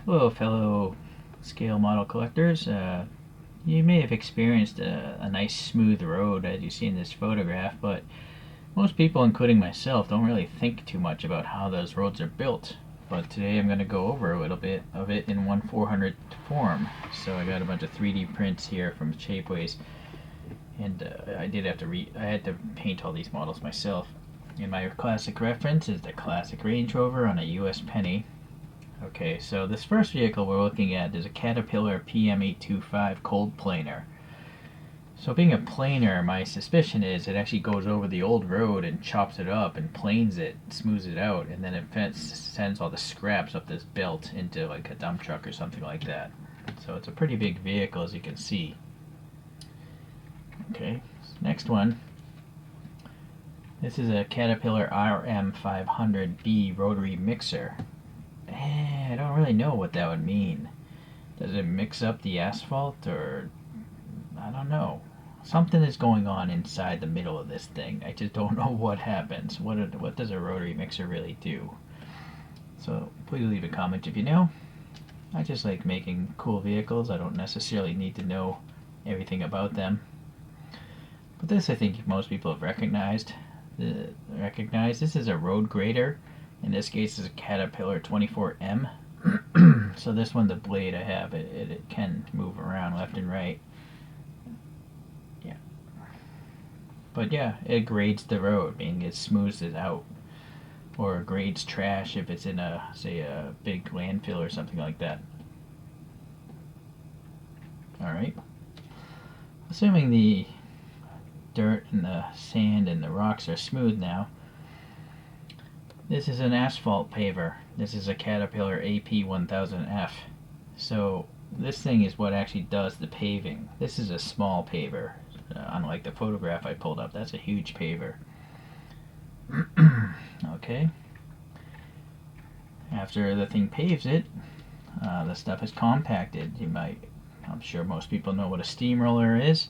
Hello, fellow scale model collectors. You may have experienced a nice smooth road as you see in this photograph, but most people, including myself, don't really think too much about how those roads are built. But today I'm going to go over a little bit of it in 1/400th form. So I got a bunch of 3D prints here from Shapeways, and I had to paint all these models myself. And my classic reference is the classic Range Rover on a US penny. Okay, so this first vehicle we're looking at is a Caterpillar PM825 cold planer. So being a planer, my suspicion is it actually goes over the old road and chops it up and planes it, smooths it out, and then it sends all the scraps up this belt into like a dump truck or something like that. So it's a pretty big vehicle, as you can see. Okay, next one. This is a Caterpillar RM500B rotary mixer. I don't really know what that would mean. Does it mix up the asphalt, or I don't know. Something is going on inside the middle of this thing. I just don't know what happens. What does a rotary mixer really do? So please leave a comment if you know. I just like making cool vehicles. I don't necessarily need to know everything about them. But this I think most people have recognized. This is a road grader. In this case, is a Caterpillar 24M. So this one, the blade I have, it can move around left and right. Yeah. But yeah, it grades the road, meaning it smooths it out. Or grades trash if it's in say, a big landfill or something like that. Alright. Assuming the dirt and the sand and the rocks are smooth now, this is an asphalt paver. This is a Caterpillar AP1000F. So this thing is what actually does the paving. This is a small paver. Unlike the photograph I pulled up, that's a huge paver. Okay. After the thing paves it, the stuff is compacted. I'm sure most people know what a steamroller is.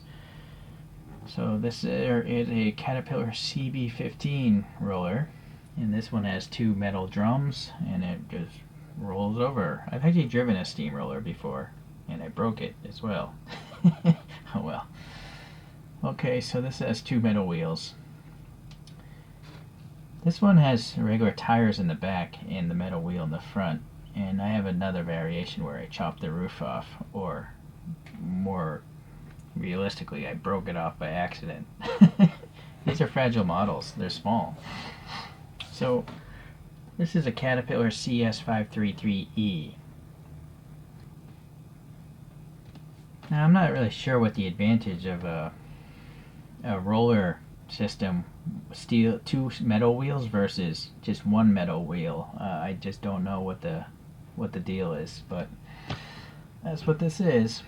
So this is a Caterpillar CB15 roller. And this one has two metal drums, and it just rolls over. I've actually driven a steamroller before, and I broke it as well. Oh well. Okay, so this has two metal wheels. This one has regular tires in the back and the metal wheel in the front. And I have another variation where I chopped the roof off, or more realistically, I broke it off by accident. These are fragile models. They're small. So this is a Caterpillar CS533E. Now I'm not really sure what the advantage of a roller system, two metal wheels versus just one metal wheel. I just don't know what the deal is, but that's what this is.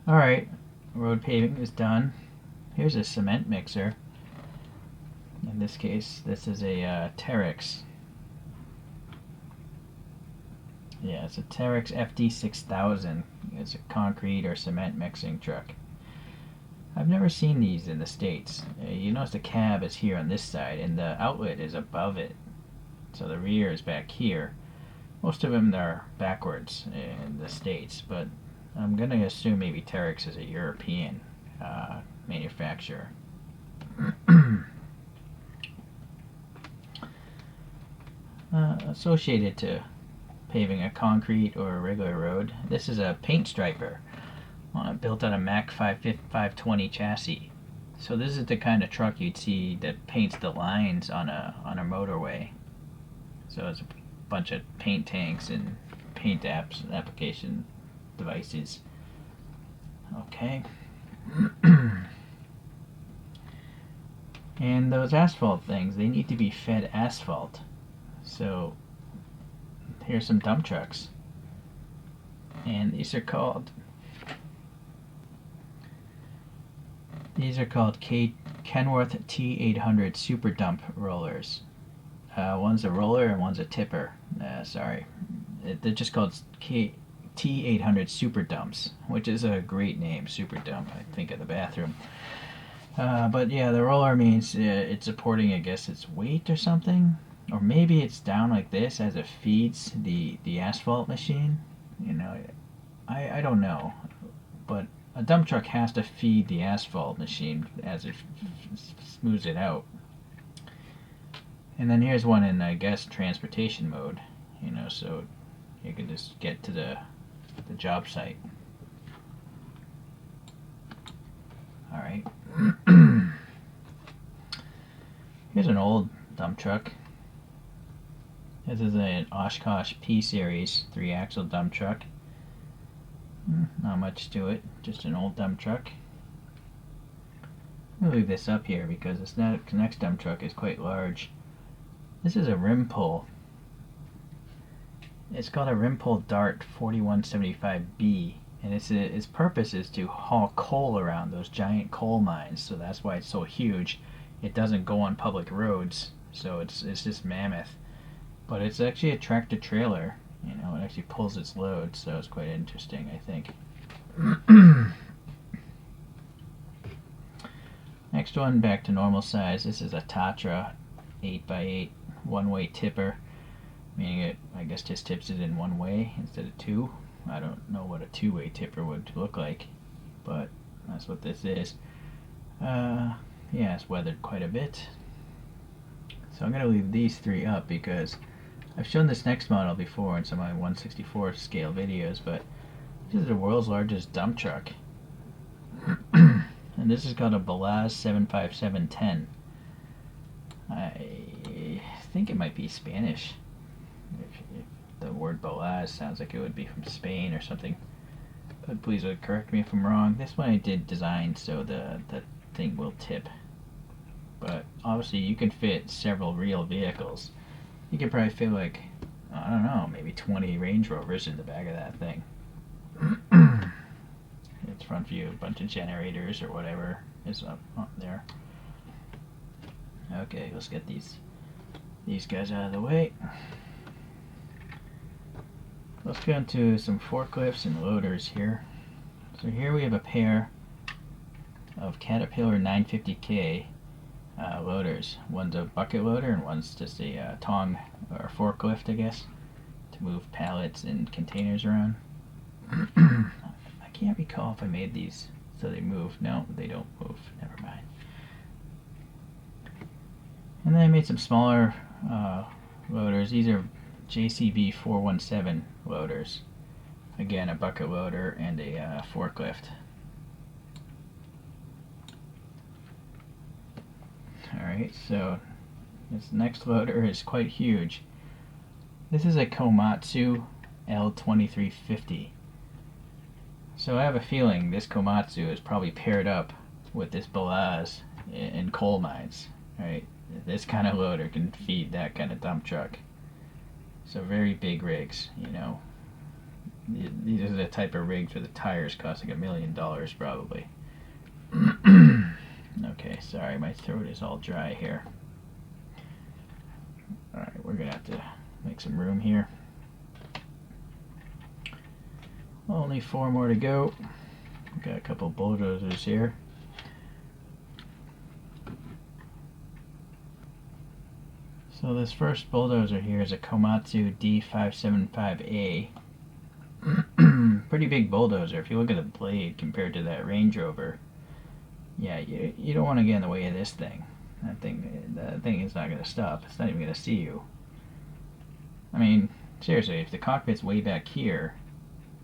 Alright, road paving is done. Here's a cement mixer. In this case, this is a Terex. Yeah, it's a Terex FD6000. It's a concrete or cement mixing truck. I've never seen these in the States. You notice the cab is here on this side, and the outlet is above it. So the rear is back here. Most of them are backwards in the States, but I'm going to assume maybe Terex is a European manufacturer. Associated to paving a concrete or a regular road, this is a paint striper built on a Mack 520 chassis. So this is the kind of truck you'd see that paints the lines on a motorway. So it's a bunch of paint tanks and paint application devices. Okay. And those asphalt things, they need to be fed asphalt. So here's some dump trucks, and these are called Kenworth T800 Super Dump rollers. One's a roller and one's a tipper. They're just called T800 Super Dumps, which is a great name, Super Dump. I think of the bathroom. But yeah, the roller means it's supporting, I guess, its weight or something. Or maybe it's down like this as it feeds the asphalt machine. You know, I don't know. But a dump truck has to feed the asphalt machine as it smooths it out. And then here's one in, I guess, transportation mode. You know, so you can just get to the job site. Alright. Here's an old dump truck. This is an Oshkosh P-Series 3-axle dump truck. Not much to it, just an old dump truck. I'm going to leave this up here because this next dump truck is quite large. This is a rim pull. It's called a rim pull Dart 4175B, and its purpose is to haul coal around those giant coal mines. So that's why it's so huge. It doesn't go on public roads, so it's just mammoth. But it's actually a tractor trailer. You know, it actually pulls its load, so it's quite interesting, I think. Next one, back to normal size. This is a Tatra 8x8 one-way tipper, meaning it, I guess, just tips it in one way instead of two. I don't know what a two-way tipper would look like, but that's what this is. Yeah, it's weathered quite a bit. So I'm going to leave these three up because I've shown this next model before in some of my 1/64 scale videos, but this is the world's largest dump truck. And this is called a Balaz 75710. I think it might be Spanish. If the word Balaz sounds like it would be from Spain or something. But please correct me if I'm wrong. This one I did design so the thing will tip. But obviously you can fit several real vehicles. You could probably fit like, I don't know, maybe 20 Range Rovers in the back of that thing. Its front view, a bunch of generators or whatever is up there. Okay, let's get these guys out of the way. Let's go into some forklifts and loaders here. So here we have a pair of Caterpillar 950K loaders. One's a bucket loader and one's just a tong or forklift, I guess, to move pallets and containers around. I can't recall if I made these so they move. No, they don't move. Never mind. And then I made some smaller loaders. These are JCB 417 loaders. Again, a bucket loader and a forklift. Alright, so this next loader is quite huge. This is a Komatsu L2350. So I have a feeling this Komatsu is probably paired up with this Balaz in coal mines. Right? This kind of loader can feed that kind of dump truck. So very big rigs, you know. These are the type of rigs where the tires cost like $1 million probably. Okay, sorry, my throat is all dry here. Alright, we're gonna have to make some room here. Only 4 more to go. Got a couple bulldozers here. So this first bulldozer here is a Komatsu D575A. Pretty big bulldozer. If you look at the blade compared to that Range Rover, yeah, you don't want to get in the way of this thing. That thing is not going to stop. It's not even going to see you. I mean, seriously, if the cockpit's way back here,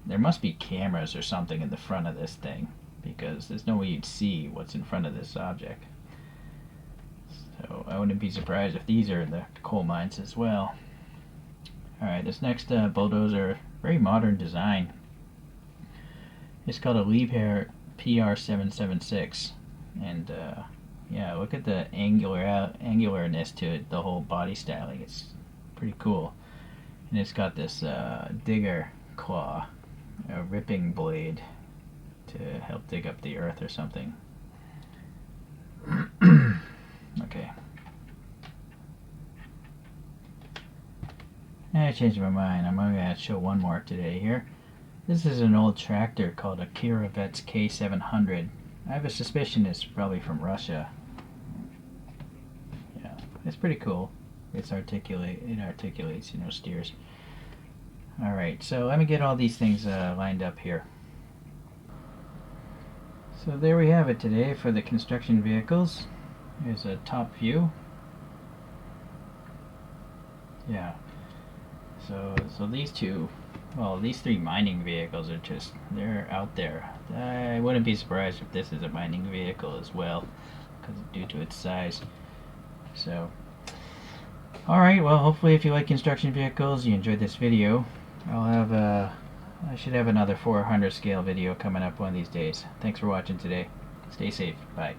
there must be cameras or something in the front of this thing, because there's no way you'd see what's in front of this object. So I wouldn't be surprised if these are in the coal mines as well. Alright, this next bulldozer, very modern design. It's called a Liebherr PR776. And yeah, look at the angularness to it, the whole body styling. It's pretty cool. And it's got this digger claw, a ripping blade to help dig up the earth or something. Okay. I changed my mind. I'm only going to show one more today here. This is an old tractor called a Kirovets K700. I have a suspicion it's probably from Russia. Yeah, it's pretty cool. It articulates, steers. Alright, so let me get all these things lined up here. So there we have it today for the construction vehicles. Here's a top view. Yeah. So these two, well, these three mining vehicles are they're out there. I wouldn't be surprised if this is a mining vehicle as well, due to its size. So, alright, well, hopefully if you like construction vehicles, you enjoyed this video. I should have another 400 scale video coming up one of these days. Thanks for watching today. Stay safe. Bye.